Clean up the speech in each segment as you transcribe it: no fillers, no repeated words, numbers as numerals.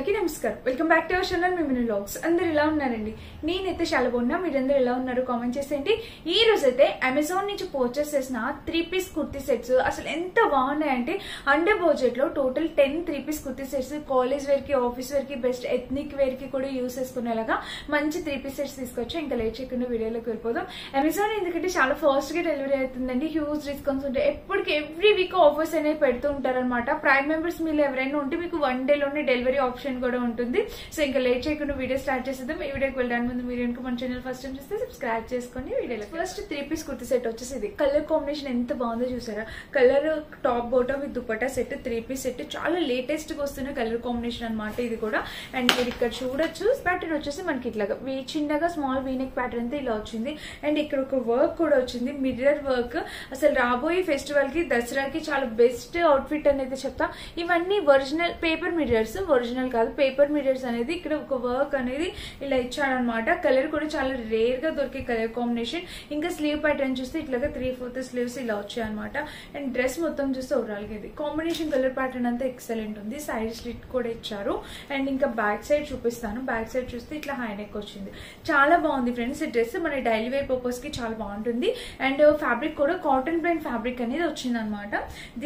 వాళ్ళకి నమస్కారం. Welcome back to our channel Mimini vlogs. అందరు ఎలా ఉన్నారండి? నేనైతే చాలా బాగున్నా. మీరందరూ ఎలా ఉన్నారు కామెంట్ చేసేయండి. ఈ రోజు అయితే అమెజాన్ నుంచి పర్చేస్ చేసిన 3-piece కుర్తీ సెట్స్ అసలు ఎంత బాగున్నాయంటే అండర్ బడ్జెట్ లో total 10 3-piece kurti sets college wear కి, ఆఫీస్ వేర్ కి, బెస్ట్ ఎథ్నిక్ వేర్ కి కూడా యూస్ చేసుకునేలాగా మంచి 3-piece సెట్స్ తీసుకొచ్చి ఇంకా లేట్ చేయకుండా వీడియోలోకి వెళ్ళిపోదాం. అమెజాన్ ఎందుకంటే చాలా ఫాస్ట్ గా డెలివరీ అవుతుందండి. హ్యూజ్ డిస్కౌంట్స్ ఉంటాయి. ఎప్పటికీ ఎవ్రీ వీక్ ఆఫర్స్ అనేవి పెడుతూ ఉంటారనమాట. ప్రైమ్ మెంబర్స్ మీరు ఎవరైనా ఉంటే మీకు 1 day లోనే డెలివరీ ఆప్షన్ కూడా ఉంటుంది. సో ఇంకా లేట్ చేయకుండా వీడియో స్టార్ట్ చేసేద్దాం. ఈ వీడియోకి వెళ్ళడానికి ముందు మీరు కనుక మన ఛానల్ ఫస్ట్ టైం చూస్తే సబ్స్క్రైబ్ చేసుకోండి. వీడియోలో ఫస్ట్ 3-piece కుర్తీ సెట్ వచ్చేసి ఇది. కలర్ కాంబినేషన్ ఎంత బాగుందో చూసారా? Colour top bottom with dupatta set 3-piece set చాలా లేటెస్ట్ గా వస్తున్న కలర్ కాంబినేషన్ అనమాట ఇది కూడా. అండ్ మీరు ఇక్కడ చూడొచ్చు ప్యాటర్న్ వచ్చేసి మనకి ఇట్లాగా చిన్నగా స్మాల్ వీనెక్ ప్యాటర్న్ తో ఇలా వచ్చింది. అండ్ ఇక్కడ ఒక వర్క్ కూడా వచ్చింది, మిర్రర్ వర్క్. అసలు రాబోయే ఫెస్టివల్ కి, దసరాకి చాలా బెస్ట్ అవుట్ఫిట్ అనేది చెప్తా. ఇవన్నీ ఒరిజినల్ పేపర్ మిర్రర్స్, ఒరిజినల్ కాదు పేపర్ మిర్రర్స్ అనేది. ఇక్కడ ఒక వర్క్ అనేది ఇలా ఇచ్చాడనమాట. కలర్ కూడా చాలా రేర్ గా దొరికే కలర్ కాంబినేషన్. ఇంకా స్లీవ్ ప్యాటర్న్ చూస్తే ఇట్లాగా 3/4 స్లీవ్స్ ఇలా వచ్చాయి అనమాట. అండ్ డ్రెస్ మొత్తం చూస్తే ఓవరాల్ గా ఇది కాంబినేషన్ కలర్ ప్యాటర్న్ అంతా ఎక్సలెంట్ ఉంది. సైడ్ స్లిట్ కూడా ఇచ్చారు. అండ్ ఇంకా బ్యాక్ సైడ్ చూపిస్తాను. బ్యాక్ సైడ్ చూస్తే ఇట్లా హై నెక్ వచ్చింది. చాలా బాగుంది ఫ్రెండ్స్. ఈ డ్రెస్ మన డైలీ వేర్ పర్పస్ కి చాలా బాగుంటుంది. అండ్ ఫ్యాబ్రిక్ కూడా కాటన్ బ్రాండ్ ఫ్యాబ్రిక్ అనేది వచ్చింది అనమాట.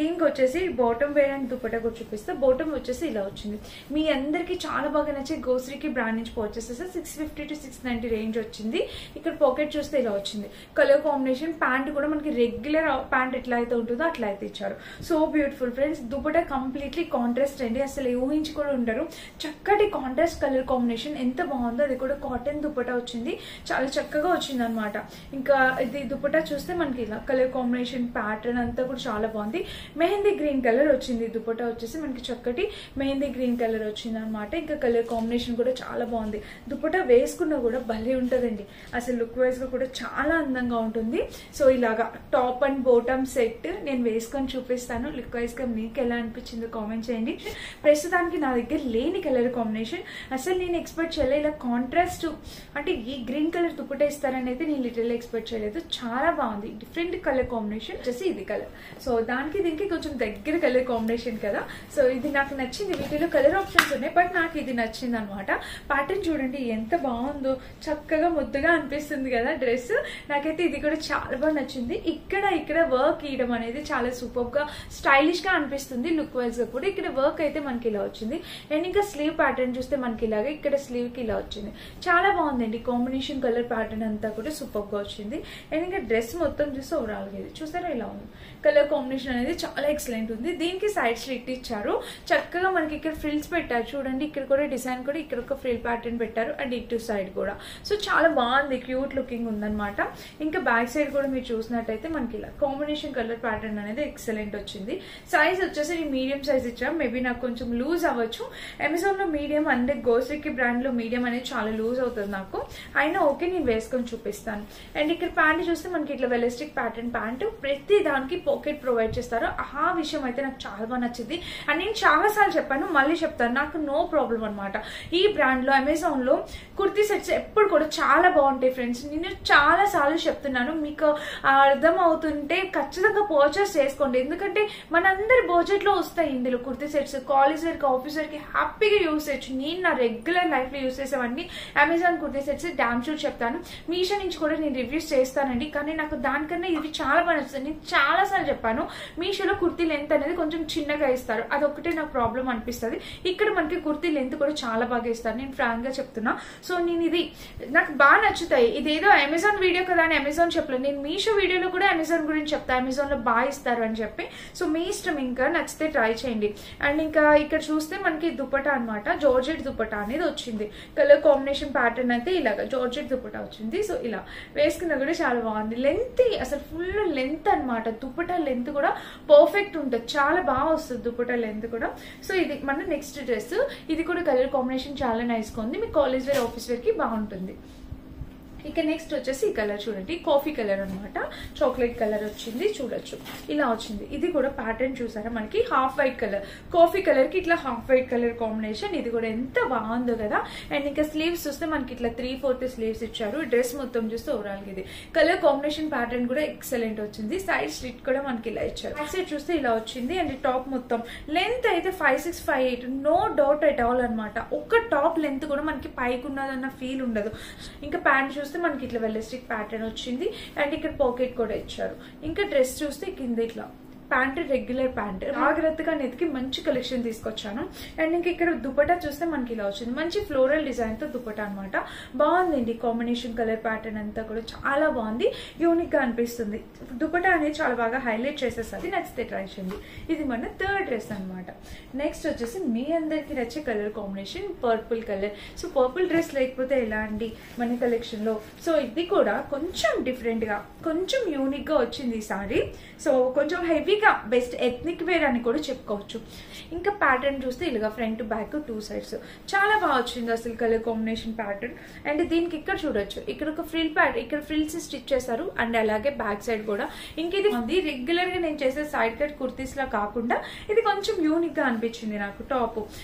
దీనికి వచ్చేసి బాటమ్ వేర్ అండ్ దుపట్టా కూడా చూపిస్తే బాటమ్ వచ్చేసి ఇలా వచ్చింది. మీ అందరికి చాలా బాగా నచ్చే గోశ్రీకి బ్రాండ్ నుంచి పర్చేస్ చేస్తే 650 to 690 రేంజ్ వచ్చింది. ఇక్కడ పాకెట్ చూస్తే ఇలా వచ్చింది. కలర్ కాంబినేషన్ ప్యాంట్ కూడా మనకి రెగ్యులర్ ప్యాంట్ ఎట్లా అయితే ఉంటుందో అట్లా అయితే ఇచ్చారు. So beautiful friends. Dupatta completely contrast అండి. అసలు ఊహించి కూడా ఉండరు. చక్కటి కాంట్రాస్ట్ కలర్ కాంబినేషన్ ఎంత బాగుందో. అది కూడా కాటన్ దుపట్టా వచ్చింది. చాలా చక్కగా వచ్చింది అనమాట. ఇంకా ఇది దుపట్టా చూస్తే మనకి ఇలా కలర్ కాంబినేషన్ ప్యాటర్న్ అంతా కూడా చాలా బాగుంది. మెహందీ గ్రీన్ కలర్ వచ్చింది. దుపట్టా వచ్చేసి మనకి చక్కటి మెహందీ గ్రీన్ కలర్ వచ్చింది అనమాట. ఇంకా కలర్ కాంబినేషన్ కూడా చాలా బాగుంది. దుపట్టా వేసుకున్నా కూడా భలే ఉంటదండి. అసలు లుక్ వైజ్ గా కూడా చాలా అందంగా ఉంటుంది. సో ఇలాగా టాప్ అండ్ బాటమ్ సెట్ నేను వేసుకొని చూపిస్తాను. లుక్ వైజ్ గా మీకు ఎలా అనిపించిందో కామెంట్ చేయండి. ప్రస్తుతానికి నా దగ్గర లేని కలర్ కాంబినేషన్ అసలు నేను ఎక్స్పెక్ట్ చేయలేదు. ఇలా కాంట్రాస్ట్ అంటే ఈ గ్రీన్ కలర్ దుపట్టా ఇస్తారని అయితే నేను లిటిల్ ఎక్స్పెక్ట్ చేయలేదు. చాలా బాగుంది. డిఫరెంట్ కలర్ కాంబినేషన్ వచ్చేసి ఇది కలర్. సో దానికి దీనికి కొంచెం దగ్గర కలర్ కాంబినేషన్ కదా. సో ఇది నాకు నచ్చింది. వీటిలో కలర్ ఆప్షన్స్ ఉన్నాయి బట్ నాకు ఇది నచ్చింది అనమాట. ప్యాటర్న్ చూడండి ఎంత బాగుందో. చక్కగా ముద్దుగా అనిపిస్తుంది కదా డ్రెస్. నాకైతే ఇది కూడా చాలా బాగా నచ్చింది. ఇక్కడ వర్క్ ఇయడం అనేది చాలా సూపర్ గా స్టైలిష్ గా అనిపిస్తుంది. లుక్ వైజ్ గా కూడా ఇక్కడ వర్క్ అయితే మనకి ఇలా వచ్చింది. అండ్ ఇంకా స్లీవ్ ప్యాటర్న్ చూస్తే మనకి ఇలాగే ఇక్కడ స్లీవ్ కి ఇలా వచ్చింది. చాలా బాగుందండి. కాంబినేషన్ కలర్ ప్యాటర్న్ అంతా కూడా సూపర్ గా వచ్చింది. అండ్ ఇంకా డ్రెస్ మొత్తం చూస్తే ఓవరాల్ గా ఇది చూసారా ఇలా ఉంది. కలర్ కాంబినేషన్ అనేది చాలా ఎక్సలెంట్ ఉంది. దీనికి సైడ్ స్లిట్ ఇచ్చారు. చక్కగా మనకి ఇక్కడ ఫ్రిల్స్ పెట్టారు చూడండి. ఇక్కడ కూడా డిజైన్ కూడా ఇక్కడ ఒక ఫ్రిల్ ప్యాటర్న్ పెట్టారు. అండ్ ఇటు సైడ్ కూడా సో చాలా బాగుంది. క్యూట్ లుకింగ్ ఉందన్నమాట. ఇంకా బ్యాక్ సైడ్ కూడా మీరు చూసినట్టయితే మనకి ఇలా కాంబినేషన్ కలర్ ప్యాటర్న్ అనేది ఎక్సలెంట్ వచ్చింది. సైజ్ వచ్చేసి మీడియం సైజ్ ఇచ్చాం. మేబీ నాకు కొంచెం లూజ్ అవ్వచ్చు. అమెజాన్ లో మీడియం అంటే గోశ్రీకి బ్రాండ్ లో మీడియం అనేది చాలా లూజ్ అవుతుంది నాకు. అయినా ఓకే నేను వేసుకొని చూపిస్తాను. అండ్ ఇక్కడ ప్యాంట్ చూస్తే మనకి ఇట్లా వెలిస్టిక్ ప్యాటర్న్ ప్యాంట్. ప్రతి దానికి పాకెట్ ప్రొవైడ్ చేస్తారు. ఆ విషయం అయితే నాకు చాలా బాగా నచ్చింది. అండ్ నేను చాలా సార్లు చెప్పాను, మళ్ళీ చెప్తాను, నాకు నో ప్రాబ్లం అనమాట. ఈ బ్రాండ్ లో అమెజాన్ లో కుర్తీ సెట్స్ ఎప్పుడు కూడా చాలా బాగుంటాయి ఫ్రెండ్స్. నేను చాలా సార్లు చెప్తున్నాను. మీకు అర్థం అవుతుంటే ఖచ్చితంగా పర్చేస్ చేసుకోండి. ఎందుకంటే మనందరి బడ్జెట్ లో వస్తాయి ఇందులో కుర్తీ సెట్స్. కాలేజ్ వేర్ కి, ఆఫీస్ వేర్ కి హ్యాపీగా యూస్ చేయొచ్చు. నేను నా రెగ్యులర్ లైఫ్ లో యూస్ చేసేవన్నీ Amazon kurti sets. Damn sure చెప్తాను. మీషో నుంచి కూడా నేను రివ్యూస్ చేస్తానండి. కానీ నాకు దానికన్నా ఇవి చాలా బాగా నచ్చుతుంది. నేను చాలా సార్లు చెప్పాను, మీషోలో కుర్తీ లెంత్ అనేది కొంచెం చిన్నగా ఇస్తారు. అదొకటే నాకు ప్రాబ్లం అనిపిస్తుంది. ఇక్కడ మనకి కుర్తీ లెంత్ కూడా చాలా బాగా ఇస్తారు. నేను ఫ్రాంక్ గా చెప్తున్నా. సో నేను ఇది నాకు బాగా నచ్చుతాయి. ఇదేదో అమెజాన్ వీడియో కదా అని అమెజాన్ చెప్పలేదు. నేను మీషో వీడియోలో కూడా అమెజాన్ గురించి చెప్తాను. అమెజాన్ లో బాగా ఇస్తారు అని చెప్పి. సో మీ ఇష్టం, ఇంకా నచ్చితే ట్రై చేయండి. అండ్ ఇంకా ఇక్కడ చూస్తే మనకి దుపట్టా అనమాట. జార్జెట్ దుపట్టా అనేది వచ్చింది. కలర్ కాంబినేషన్ ప్యాటర్న్ అయితే ఇలాగా జార్జెట్ దుపట్టా వచ్చింది. సో ఇలా వేసుకున్నా కూడా చాలా బాగుంది. లెంత్ అసలు ఫుల్ లెంత్ అనమాట. దుపట్టా లెంత్ కూడా పర్ఫెక్ట్ ఉంటుంది. చాలా బాగా వస్తుంది దుపట్టా లెంత్ కూడా. సో ఇది మన నెక్స్ట్ డ్రెస్. ఇది కూడా కలర్ కాంబినేషన్ చాలా నైస్ గా ఉంది. మీ కాలేజ్ వేర్, ఆఫీస్ వేర్ కి బాగుంటుంది. ఇక నెక్స్ట్ వచ్చేసి ఈ కలర్ చూడండి, కాఫీ కలర్ అనమాట, చాక్లెట్ కలర్ వచ్చింది, చూడొచ్చు ఇలా వచ్చింది. ఇది కూడా ప్యాటర్న్ చూసారా మనకి half white colour, coffee colour కి ఇట్లా హాఫ్ వైట్ కలర్ కాంబినేషన్. ఇది కూడా ఎంత బాగుందో కదా. అండ్ ఇంకా స్లీవ్స్ చూస్తే మనకి ఇట్లా 3/4 స్లీవ్స్ ఇచ్చారు. డ్రెస్ మొత్తం చూస్తే ఓవరాల్ ఇది కలర్ కాంబినేషన్ ప్యాటర్న్ కూడా ఎక్సలెంట్ వచ్చింది. సైడ్ స్లిట్ కూడా మనకి ఇలా ఇచ్చారు. బ్యాక్ సైడ్ చూస్తే ఇలా వచ్చింది. అండ్ టాప్ మొత్తం లెంత్ అయితే 5'6", 5'8", నో డౌట్ ఎట్ ఆల్ అనమాట. ఒక్క టాప్ లెంత్ కూడా మనకి పైకి ఉన్నదన్న ఫీల్ ఉండదు. ఇంకా ప్యాంట్ చూస్తే మనకి ఇట్లా వెల్లస్టిక్ ప్యాటర్న్ వచ్చింది. అండ్ ఇక్కడ పాకెట్ కూడా ఇచ్చారు. ఇంకా డ్రెస్ చూస్తే కింద ఇట్లా ప్యాంట్, రెగ్యులర్ ప్యాంట్, జాగ్రత్తగా నెతికి మంచి కలెక్షన్ తీసుకొచ్చాను. అండ్ ఇంక ఇక్కడ దుపట్టా చూస్తే మనకి ఇలా వచ్చింది, మంచి ఫ్లోరల్ డిజైన్ తో దుపట్టా అనమాట. బాగుందండి కాంబినేషన్, కలర్ ప్యాటర్న్ అంతా కూడా చాలా బాగుంది, యూనిక్ గా అనిపిస్తుంది. దుపట్టా అనేది చాలా బాగా హైలైట్ చేసేస్తుంది. నచ్చితే ట్రై చేయండి. ఇది మన థర్డ్ డ్రెస్ అనమాట. నెక్స్ట్ వచ్చేసి మీ అందరికి నచ్చే colour combination purple colour. So purple dress లేకపోతే ఎలా అండి మన కలెక్షన్ లో. సో ఇది కూడా కొంచెం డిఫరెంట్ గా, కొంచెం యూనిక్ గా వచ్చింది ఈ సారీ. సో కొంచెం హెవీగా బెస్ట్ ఎథ్నిక్ వేర్ అని కూడా చెప్పుకోవచ్చు. ఇంకా ప్యాటర్న్ చూస్తే ఇలాగా ఫ్రంట్ బ్యాక్ 2 సైడ్స్ చాలా బాగా వచ్చింది అసలు కలర్ కాంబినేషన్ ప్యాటర్న్. అండ్ దీనికి ఇక్కడ చూడొచ్చు, ఇక్కడ ఒక ఫ్రిల్ ప్యాటర్న్, ఇక్కడ ఫ్రిల్స్ స్టిచ్ చేశారు. అండ్ అలాగే బ్యాక్ సైడ్ కూడా. ఇంక ఇది ఉంది రెగ్యులర్ గా నేను చేసే సైడ్ కట్ కుర్తీస్ లా కాకుండా ఇది కొంచెం యూనిక్ గా అనిపించింది నాకు. టాప్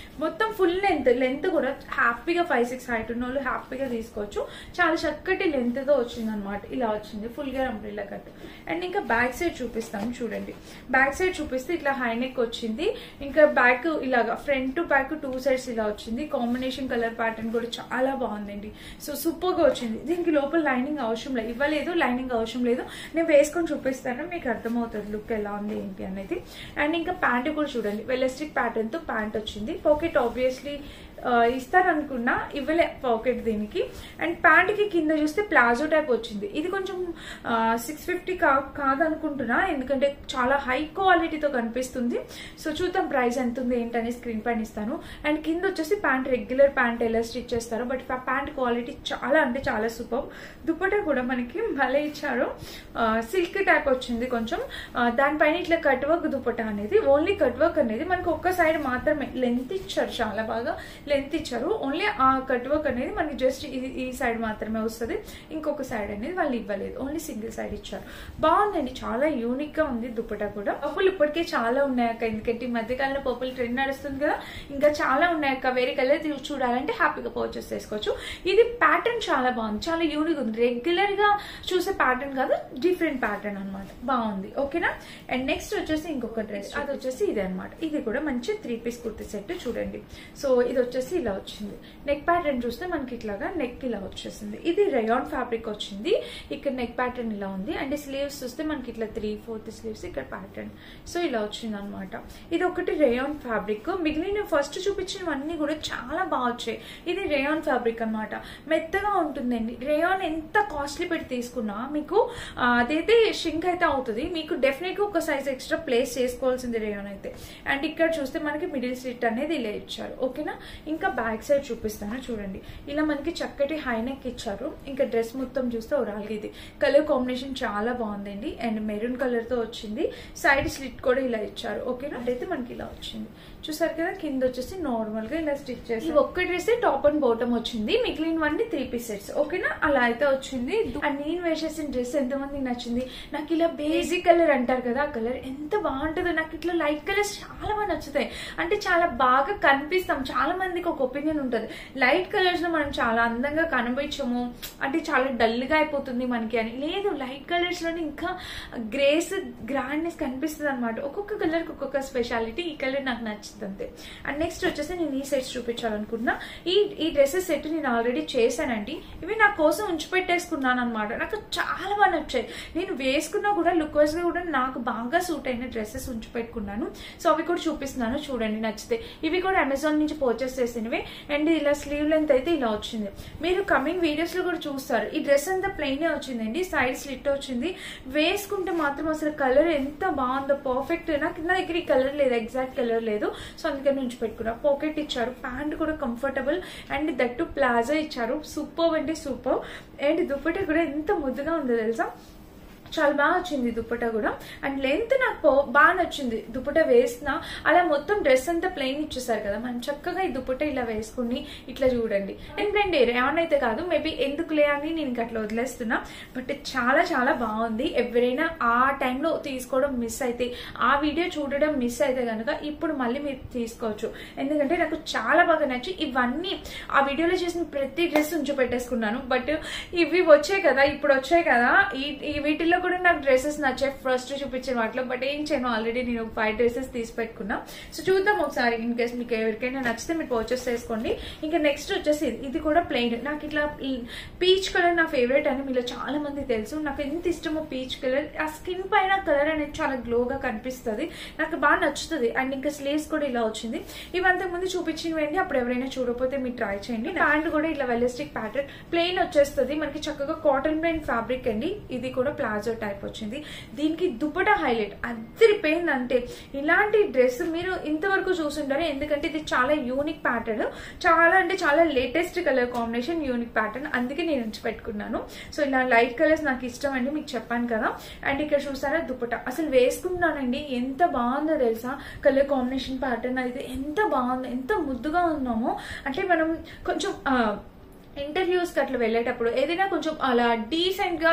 మొత్తం ఫుల్ లెంత్ కూడా హ్యాపీగా 5'6" హైట్ ఉన్న వాళ్ళు హ్యాపీగా తీసుకోవచ్చు. చాలా చక్కటి లెంత్ తో వచ్చింది అనమాట. ఇలా వచ్చింది ఫుల్ గా అంబ్రెల్లా కట్. అండ్ ఇంకా బ్యాక్ సైడ్ చూపిస్తాను చూడండి. బ్యాక్ సైడ్ చూపిస్తే ఇట్లా హై నెక్ వచ్చింది. ఇంకా బ్యాక్ ఇలాగా ఫ్రంట్ బ్యాక్ 2 సైడ్స్ ఇలా వచ్చింది. కాంబినేషన్ కలర్ ప్యాటర్న్ కూడా చాలా బాగుందండి. సో సూపర్ గా వచ్చింది. దీనికి లోపల లైనింగ్ అవసరం లేదు, ఇవ్వలేదు, లైనింగ్ అవసరం లేదు. నేను వేసుకొని చూపిస్తాను, మీకు అర్థమవుతుంది లుక్ ఎలా ఉంది ఏంటి అనేది. అండ్ ఇంకా ప్యాంట్ కూడా చూడండి, వెల్లస్టిక్ ప్యాటర్న్ తో ప్యాంట్ వచ్చింది. పాకెట్ ఆబ్వియస్లీ ఇస్తారనుకున్నా, ఇవ్వలే పాకెట్ దీనికి. అండ్ ప్యాంట్ కి కింద చూస్తే ప్లాజో టైప్ వచ్చింది. ఇది కొంచెం 650 కాదనుకుంటున్నా, ఎందుకంటే చాలా హై క్వాలిటీతో కనిపిస్తుంది. సో చూద్దాం ప్రైస్ ఎంత ఉంది ఏంటనే స్క్రీన్ పైన ఇస్తాను. అండ్ కింద వచ్చేసి ప్యాంట్, రెగ్యులర్ ప్యాంట్ ఎలా స్టిచ్ చేస్తారో, బట్ ప్యాంట్ క్వాలిటీ చాలా అంటే చాలా సూపర్. దుపట్టా కూడా మనకి భలే ఇచ్చారు, సిల్క్ టైప్ వచ్చింది కొంచెం. దానిపైన ఇట్లా కట్ వర్క్ దుపట్టా అనేది, ఓన్లీ కట్ వర్క్ అనేది మనకి ఒక్క సైడ్ మాత్రమే లెంత్ ఇచ్చారు, చాలా బాగా లెంత్ ఇచ్చారు. ఓన్లీ ఆ కట్ వర్క్ అనేది మనకి జస్ట్ ఈ సైడ్ మాత్రమే వస్తుంది, ఇంకొక సైడ్ అనేది వాళ్ళు ఇవ్వలేదు, ఓన్లీ సింగిల్ సైడ్ ఇచ్చారు. బాగుందండి, చాలా యూనిక్ గా ఉంది దుపట్టా కూడా. పర్పుల్ ఇప్పటికే చాలా ఉన్నాయక్క, ఎందుకంటే ఈ మధ్యకాలంలో పర్పుల్ ట్రెండ్ నడుస్తుంది కదా, ఇంకా చాలా ఉన్నాయక్క. వేరే కలర్ చూడాలంటే హ్యాపీగా పర్చేస్ చేసుకోవచ్చు. ఇది ప్యాటర్న్ చాలా బాగుంది, చాలా యూనిక్ ఉంది. రెగ్యులర్ గా చూసే ప్యాటర్న్ కాదు, డిఫరెంట్ ప్యాటర్న్ అనమాట. బాగుంది, ఓకేనా. అండ్ నెక్స్ట్ వచ్చేసి ఇంకొక డ్రెస్, అది వచ్చేసి ఇది అనమాట. ఇది కూడా మంచి 3 పీస్ కుర్తీ సెట్ చూడండి. సో ఇది వచ్చేసి ఇలా వచ్చింది. నెక్ ప్యాటర్న్ చూస్తే మనకి ఇట్లాగా నెక్ ఇలా వచ్చేసింది. ఇది రేయాన్ ఫ్యాబ్రిక్ వచ్చింది. ఇక్కడ నెక్ ప్యాటర్న్ ఇలా ఉంది. అండ్ స్లీవ్స్ చూస్తే మనకి ఇట్లా 3/4 స్లీవ్స్ ఇక్కడ ప్యాటర్న్. సో ఇలా వచ్చింది అనమాట. ఇది ఒకటి రేయాన్ ఫ్యాబ్రిక్. మిగిలిన ఫస్ట్ చూపించినవన్నీ కూడా చాలా బాగా వచ్చాయి. ఇది రేయాన్ ఫ్యాబ్రిక్ అనమాట, మెత్తగా ఉంటుందండి. రేయాన్ ఎంత కాస్ట్లీ పెట్టి తీసుకున్నా మీకు అదైతే షింక్ అయితే అవుతుంది. మీకు డెఫినెట్ గా ఒక సైజ్ ఎక్స్ట్రా ప్లేస్ చేసుకోవాల్సింది రేయాన్ అయితే. అండ్ ఇక్కడ చూస్తే మనకి మిడిల్ స్లిట్ అనేది ఇలా ఇచ్చారు, ఓకేనా. ఇంకా బ్యాక్ సైడ్ చూపిస్తాను చూడండి. ఇలా మనకి చక్కటి హై నెక్ ఇచ్చారు. ఇంకా డ్రెస్ మొత్తం చూస్తే ఓవరాల్ ఇది కలర్ కాంబినేషన్ చాలా బాగుందండి. అండ్ మెరూన్ కలర్ తో వచ్చింది. సైడ్ స్లిట్ కూడా ఇలా ఇచ్చారు, ఓకేనా. అయితే మనకి ఇలా వచ్చింది, చూసారు కదా. కింద వచ్చేసి నార్మల్ గా ఇలా స్టిచ్ చేసి ఒక్క డ్రెస్ టాప్ అండ్ బాటమ్ వచ్చింది, మిగిలినవన్నీ 3 పీస్ సెట్స్, ఓకేనా. అలా అయితే వచ్చింది. అండ్ నేను వేసేసిన డ్రెస్ ఎంతమందికి నచ్చింది. నాకు ఇలా బేసిక్ కలర్ అంటారు కదా, ఆ కలర్ ఎంత బాగుంటుందో. నాకు ఇట్లా లైట్ కలర్స్ చాలా బాగా నచ్చుతాయి. అంటే చాలా బాగా కనిపిస్తాం. చాలా మందికి ఒక ఒపీనియన్ ఉంటుంది, లైట్ కలర్స్ లో మనం చాలా అందంగా కనిపించము, అంటే చాలా డల్ గా అయిపోతుంది మనకి అని. లేదు, లైట్ కలర్స్ లోనే ఇంకా గ్రేస్, గ్రాండ్నెస్ కనిపిస్తుంది అనమాట. ఒక్కొక్క కలర్ కి ఒక్కొక్క స్పెషాలిటీ. ఈ కలర్ నాకు నచ్చింది అంతే. అండ్ నెక్స్ట్ వచ్చేసి నేను ఈ సెట్స్ చూపించాలనుకున్నా. ఈ డ్రెస్సెస్ సెట్ నేను ఆల్రెడీ చేశానండి. ఇవి నా కోసం ఉంచి పెట్టేసుకున్నాను అనమాట. నాకు చాలా బాగా నచ్చాయి. నేను వేసుకున్నా కూడా లుక్ వైజ్ గా కూడా నాకు బాగా సూట్ అయిన డ్రెస్సెస్ ఉంచి పెట్టుకున్నాను. సో అవి కూడా చూపిస్తున్నాను చూడండి, నచ్చితే. ఇవి కూడా అమెజాన్ నుంచి పర్చేస్ చేసినవి. అండ్ ఇలా స్లీవ్ లెంత్ అయితే ఇలా వచ్చింది. మీరు కమింగ్ వీడియోస్ లో కూడా చూస్తారు. ఈ డ్రెస్ అంతా ప్లెయిన్ వచ్చిందండి, సైడ్ స్లిట్ వచ్చింది. వేసుకుంటే మాత్రం అసలు కలర్ ఎంత బాగుందో, పర్ఫెక్ట్. నాకు నా దగ్గర ఈ కలర్ లేదు, ఎగ్జాక్ట్ కలర్ లేదు. సో అందుకని నుంచి పెట్టుకున్నా. పాకెట్ ఇచ్చారు, ప్యాంట్ కూడా కంఫర్టబుల్. అండ్ దట్టు ప్లాజా ఇచ్చారు, సూపర్ అంటే సూపర్. అండ్ దుపట్టా కూడా ఎంత ముద్దుగా ఉందో తెలుసా. చాలా బాగా వచ్చింది దుపట్టా కూడా. అండ్ లెంత్ నాకు బాగా నచ్చింది. దుపట్టా వేసిన అలా మొత్తం డ్రెస్ అంతా ప్లెయిన్ ఇచ్చేసారు కదా, మనం చక్కగా ఈ దుపట్టా ఇలా వేసుకుని ఇట్లా చూడండి. అండ్ రేవన్ అయితే కాదు, మేబీ ఎందుకులే అని నేను అట్లా వదిలేస్తున్నా. బట్ చాలా చాలా బాగుంది. ఎవరైనా ఆ టైంలో తీసుకోవడం మిస్ అయితే, ఆ వీడియో చూడడం మిస్ అయితే కనుక ఇప్పుడు మళ్ళీ మీరు తీసుకోవచ్చు. ఎందుకంటే నాకు చాలా బాగా నచ్చి ఇవన్నీ ఆ వీడియోలో చేసిన ప్రతి డ్రెస్ ఉంచి పెట్టేసుకున్నాను. బట్ ఇవి వచ్చాయి కదా, ఇప్పుడు వచ్చాయి కదా, ఈ వీటిల్లో కూడా నాకు డ్రెస్సెస్ నచ్చాయి ఫస్ట్ చూపించిన వాటిలో. బట్ ఏం చేయను, ఆల్రెడీ నేను 5 డ్రెస్సెస్ తీసి పెట్టుకున్నా. సో చూద్దాం ఒకసారి, ఇన్ కేస్ మీకు ఎవరికైనా నచ్చితే మీరు పర్చేస్ చేసుకోండి. ఇంకా నెక్స్ట్ వచ్చేసి ఇది కూడా ప్లెయిన్. నాకు ఇట్లా పీచ్ కలర్ నా ఫేవరెట్ అని మీలో చాలా మంది తెలుసు. నాకు ఎంత ఇష్టమో పీచ్ కలర్. ఆ స్కిన్ పైన కలర్ అనేది చాలా గ్లోగా కనిపిస్తుంది, నాకు బాగా నచ్చుతుంది. అండ్ ఇంకా స్లీవ్స్ కూడా ఇలా వచ్చింది. ఇవంతా ముందు చూపించినవండి, అప్పుడు ఎవరైనా చూడకపోతే మీరు ట్రై చేయండి. ప్యాంట్ కూడా ఇలా వెలిస్టిక్ ప్యాటర్న్ ప్లెయిన్ వచ్చేస్తుంది మనకి, చక్కగా కాటన్ బ్లెండ్ ఫ్యాబ్రిక్ అండి. ఇది కూడా ప్లాజో టైప్ వచ్చింది. దీనికి దుపట్టా హైలైట్ అదిరిపోయింది. అంటే ఇలాంటి డ్రెస్ మీరు ఇంతవరకు చూసుంటారు, ఎందుకంటే ఇది చాలా యూనిక్ ప్యాటర్న్, చాలా అంటే చాలా latest colour combination, unique pattern, అందుకే నేను ఉంచి పెట్టుకున్నాను. సో ఇలా లైట్ కలర్స్ నాకు ఇష్టం అండి, మీకు చెప్పాను కదా. అండ్ ఇక్కడ చూసారా దుపట్టా అసలు వేసుకున్నానండి, ఎంత బాగుందో తెలుసా. కలర్ కాంబినేషన్ ప్యాటర్న్ అయితే ఎంత బాగుందో, ఎంత ముద్దుగా ఉన్నామో. అంటే మనం కొంచెం ఇంటర్వ్యూస్ కి అట్లా వెళ్ళేటప్పుడు ఏదైనా కొంచెం అలా డీసెంట్ గా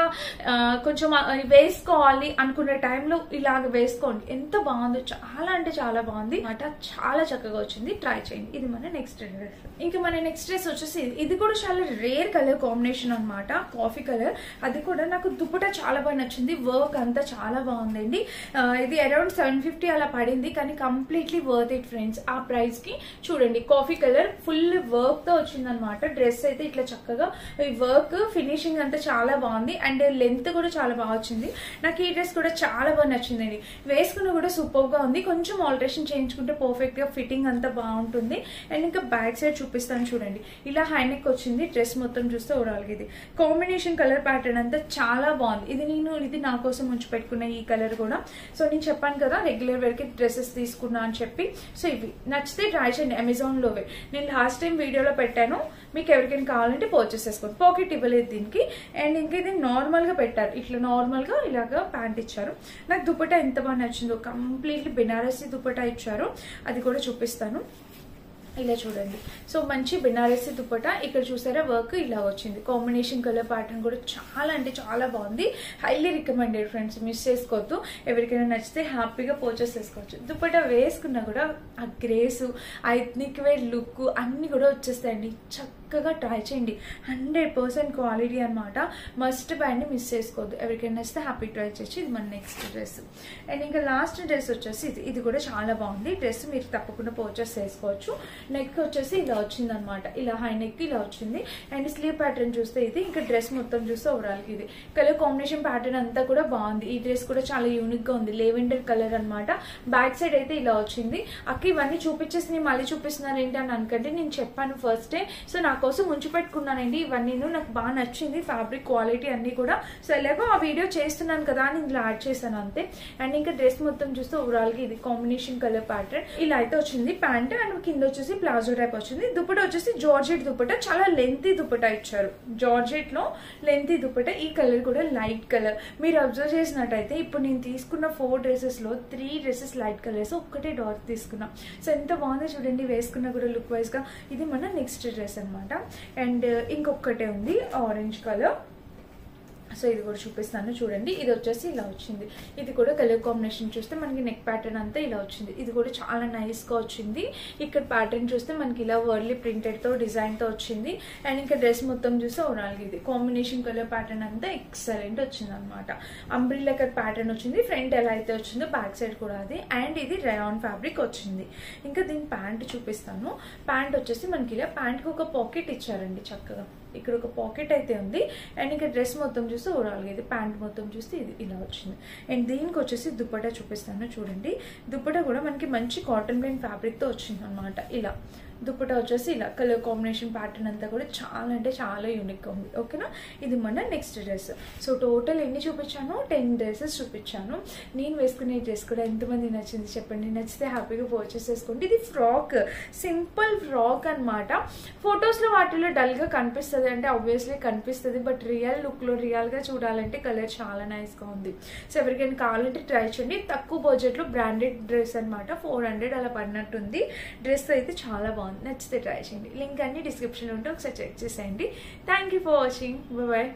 కొంచెం వేసుకోవాలి అనుకునే టైంలో ఇలాగ వేసుకోండి, ఎంత బాగుందో. చాలా అంటే చాలా బాగుంది అన్నమాట, చాలా చక్కగా వచ్చింది. ట్రై చేయండి. ఇది మన నెక్స్ట్ డ్రెస్. ఇంకా మన నెక్స్ట్ డ్రెస్ వచ్చేసి ఇది కూడా చాలా రేర్ కలర్ కాంబినేషన్ అనమాట, కాఫీ కలర్. అది కూడా నాకు దుపట్టా చాలా బాగా నచ్చింది, వర్క్ అంతా చాలా బాగుందండి. ఇది అరౌండ్ 750 అలా పడింది, కానీ కంప్లీట్లీ వర్త్ ఇట్ ఫ్రెండ్స్. ఆ ప్రైస్ కి చూడండి, కాఫీ కలర్ ఫుల్ వర్క్ తో వచ్చింది అనమాట. డ్రెస్ అయితే ఇట్లా చక్కగా ఈ వర్క్ ఫినిషింగ్ అంతా చాలా బాగుంది. అండ్ లెంత్ కూడా చాలా బాగా వచ్చింది. నాకు ఈ డ్రెస్ కూడా చాలా బాగా నచ్చిందండి. వేసుకున్న కూడా సూపర్ గా ఉంది. కొంచెం ఆల్టరేషన్ చేయించుకుంటే పర్ఫెక్ట్ గా ఫిట్టింగ్ అంతా బాగుంటుంది. అండ్ ఇంకా బ్యాక్ సైడ్ చూపిస్తాను చూడండి, ఇలా హై నెక్ వచ్చింది. డ్రెస్ మొత్తం చూస్తే ఓవరాల్గా ఇది కాంబినేషన్ కలర్ ప్యాటర్న్ అంతా చాలా బాగుంది. ఇది నా కోసం ఉంచి పెట్టుకున్న ఈ కలర్ కూడా. సో నేను చెప్పాను కదా రెగ్యులర్ వేర్ కి డ్రెస్సెస్ తీసుకున్నా అని చెప్పి. సో ఇవి నచ్చితే ట్రై చేయండి. అమెజాన్ లోవే నేను లాస్ట్ టైం వీడియోలో పెట్టాను, మీకు ఎవరికైనా కావాలంటే పర్చేస్ చేసుకోండి. పాకెట్ ఇవ్వలేదు దీనికి. అండ్ ఇంకా ఇది నార్మల్ గా పెట్టారు, ఇట్లా నార్మల్ గా ఇలాగా ప్యాంట్ ఇచ్చారు. నాకు దుపట్టా ఎంత బాగా నచ్చిందో, కంప్లీట్లీ బెనారసీ దుపట్టా ఇచ్చారు, అది కూడా చూపిస్తాను. ఇలా చూడండి. సో మంచి బెనారసీ దుపట్టా. ఇక్కడ చూసారా వర్క్ ఇలా వచ్చింది. కాంబినేషన్ కలర్ ప్యాటర్న్ కూడా చాలా అంటే చాలా బాగుంది. హైలీ రికమెండెడ్ ఫ్రెండ్స్, మిస్ చేసుకోవద్దు. ఎవరికైనా నచ్చితే హ్యాపీగా పర్చేస్ చేసుకోవచ్చు. దుపట్టా వేసుకున్నా కూడా ఆ గ్రేస్, ఆ ఎథ్నిక్ వేర్ లుక్ అన్ని కూడా వచ్చేస్తాయండి. చక్కగా ట్రై చేయండి. 100% క్వాలిటీ అనమాట. మస్ట్ బ్యాండ్ మిస్ చేసుకోవద్దు. ఎవరికైనా నచ్చితే హ్యాపీ ట్రై చేసి. ఇది మన నెక్స్ట్ డ్రెస్. అండ్ ఇంకా లాస్ట్ డ్రెస్ వచ్చేసి ఇది కూడా చాలా బాగుంది. డ్రెస్ మీరు తప్పకుండా పర్చేస్ చేసుకోవచ్చు. నెక్ వచ్చేసి ఇలా వచ్చింది అనమాట, ఇలా హై నెక్ ఇలా వచ్చింది. అండ్ స్లీవ్ ప్యాటర్న్ చూస్తే ఇది, ఇంకా డ్రెస్ మొత్తం చూస్తే ఓవరాల్ ఇది కలర్ కాంబినేషన్ ప్యాటర్న్ అంతా కూడా బాగుంది. ఈ డ్రెస్ కూడా చాలా యూనిక్ గా ఉంది, లెవెండర్ కలర్ అనమాట. బ్యాక్ సైడ్ అయితే ఇలా వచ్చింది. అక్క ఇవన్నీ చూపించేసి మళ్ళీ చూపిస్తున్నారు ఏంటి అని అనుకంటే, నేను చెప్పాను ఫస్ట్ డే. సో నా కోసం ఉంచి పెట్టుకున్నానండి ఇవన్నీ, నాకు బాగా నచ్చింది ఫ్యాబ్రిక్ క్వాలిటీ అన్ని కూడా. సో ఎలాగో ఆ వీడియో చేస్తున్నాను కదా అని ఇందులో యాడ్ చేశాను అంతే. అండ్ ఇంకా డ్రెస్ మొత్తం చూస్తే ఓవరాల్ గా ఇది కాంబినేషన్ కలర్ ప్యాటర్న్ ఇలా అయితే వచ్చింది. ప్యాంట్ అండ్ కింద వచ్చేసి ప్లాజో టైప్ వచ్చింది. దుపట్టా వచ్చేసి జార్జెట్ దుపట్టా, చాలా లెంతీ దుపట్టా ఇచ్చారు. జార్జెట్ లో లెంతీ దుపట్టా. ఈ కలర్ కూడా లైట్ కలర్. మీరు అబ్జర్వ్ చేసినట్టయితే ఇప్పుడు నేను తీసుకున్న 4 డ్రెస్సెస్ లో 3 డ్రెస్సెస్ లైట్ కలర్స్, ఒక్కటే డార్క్ తీసుకున్నా. సో ఎంత బాగుందో చూడండి, వేసుకున్నా కూడా లుక్ వైజ్ గా. ఇది మన నెక్స్ట్ డ్రెస్ అనమాట. అండ్ ఇంకొకటే ఉంది ఆరెంజ్ కలర్. సో ఇది కూడా చూపిస్తాను చూడండి. ఇది వచ్చేసి ఇలా వచ్చింది. ఇది కూడా కలర్ కాంబినేషన్ చూస్తే మనకి నెక్ ప్యాటర్న్ అంతా ఇలా వచ్చింది. ఇది కూడా చాలా నైస్ గా వచ్చింది. ఇక్కడ ప్యాటర్న్ చూస్తే మనకి ఇలా వర్లీ ప్రింటెడ్ తో డిజైన్ తో వచ్చింది. అండ్ ఇంకా డ్రెస్ మొత్తం చూస్తే ఓవరాల్ ఇది కాంబినేషన్ కలర్ ప్యాటర్న్ అంతా ఎక్సలెంట్ వచ్చింది అనమాట. అంబ్రిల్లా కట్ ప్యాటర్న్ వచ్చింది. ఫ్రంట్ ఎలా అయితే వచ్చిందో బ్యాక్ సైడ్ కూడా అది. అండ్ ఇది రయాన్ ఫ్యాబ్రిక్ వచ్చింది. ఇంకా దీని ప్యాంట్ చూపిస్తాను. ప్యాంట్ వచ్చేసి మనకి ఇలా ప్యాంట్ కి ఒక పాకెట్ ఇచ్చారండి చక్కగా. ఇక్కడ ఒక పాకెట్ అయితే ఉంది. అండ్ ఇంకా డ్రెస్ మొత్తం చూస్తే ఓవరాల్ గా ఇది ప్యాంట్ మొత్తం చూస్తే ఇది ఇలా వచ్చింది. అండ్ దీనికి వచ్చేసి దుపట్టా చూపిస్తాను చూడండి. దుపట్టా కూడా మనకి మంచి కాటన్ బ్లెండ్ ఫ్యాబ్రిక్ తో వచ్చింది అనమాట. ఇలా దుప్పటా వచ్చేసి ఇలా కలర్ కాంబినేషన్ ప్యాటర్న్ అంతా కూడా చాలా అంటే చాలా యూనిక్గా ఉంది. ఓకేనా, ఇది మన నెక్స్ట్ డ్రెస్. సో టోటల్ ఎన్ని చూపించాను, 10 డ్రెస్సెస్ చూపించాను. నేను వేసుకునే డ్రెస్ కూడా ఎంతమంది నచ్చింది చెప్పండి. నచ్చితే హ్యాపీగా పర్చేస్ చేసుకోండి. ఇది ఫ్రాక్, సింపుల్ ఫ్రాక్ అనమాట. ఫొటోస్లో వాటిలో డల్గా కనిపిస్తుంది, అంటే ఆబ్వియస్లీ కనిపిస్తుంది, బట్ రియల్ లుక్లో రియల్గా చూడాలంటే కలర్ చాలా నైస్గా ఉంది. సో ఎవరికైనా కావాలంటే ట్రై చేయండి. తక్కువ బడ్జెట్లో బ్రాండెడ్ డ్రెస్ అనమాట, 400 అలా పడినట్టుంది. డ్రెస్ అయితే చాలా బాగుంది, నచ్చితే ట్రై చేయండి. లింక్ అన్ని డిస్క్రిప్షన్లో ఉంటే ఒకసారి చెక్ చేసేయండి. Thank you for watching, bye.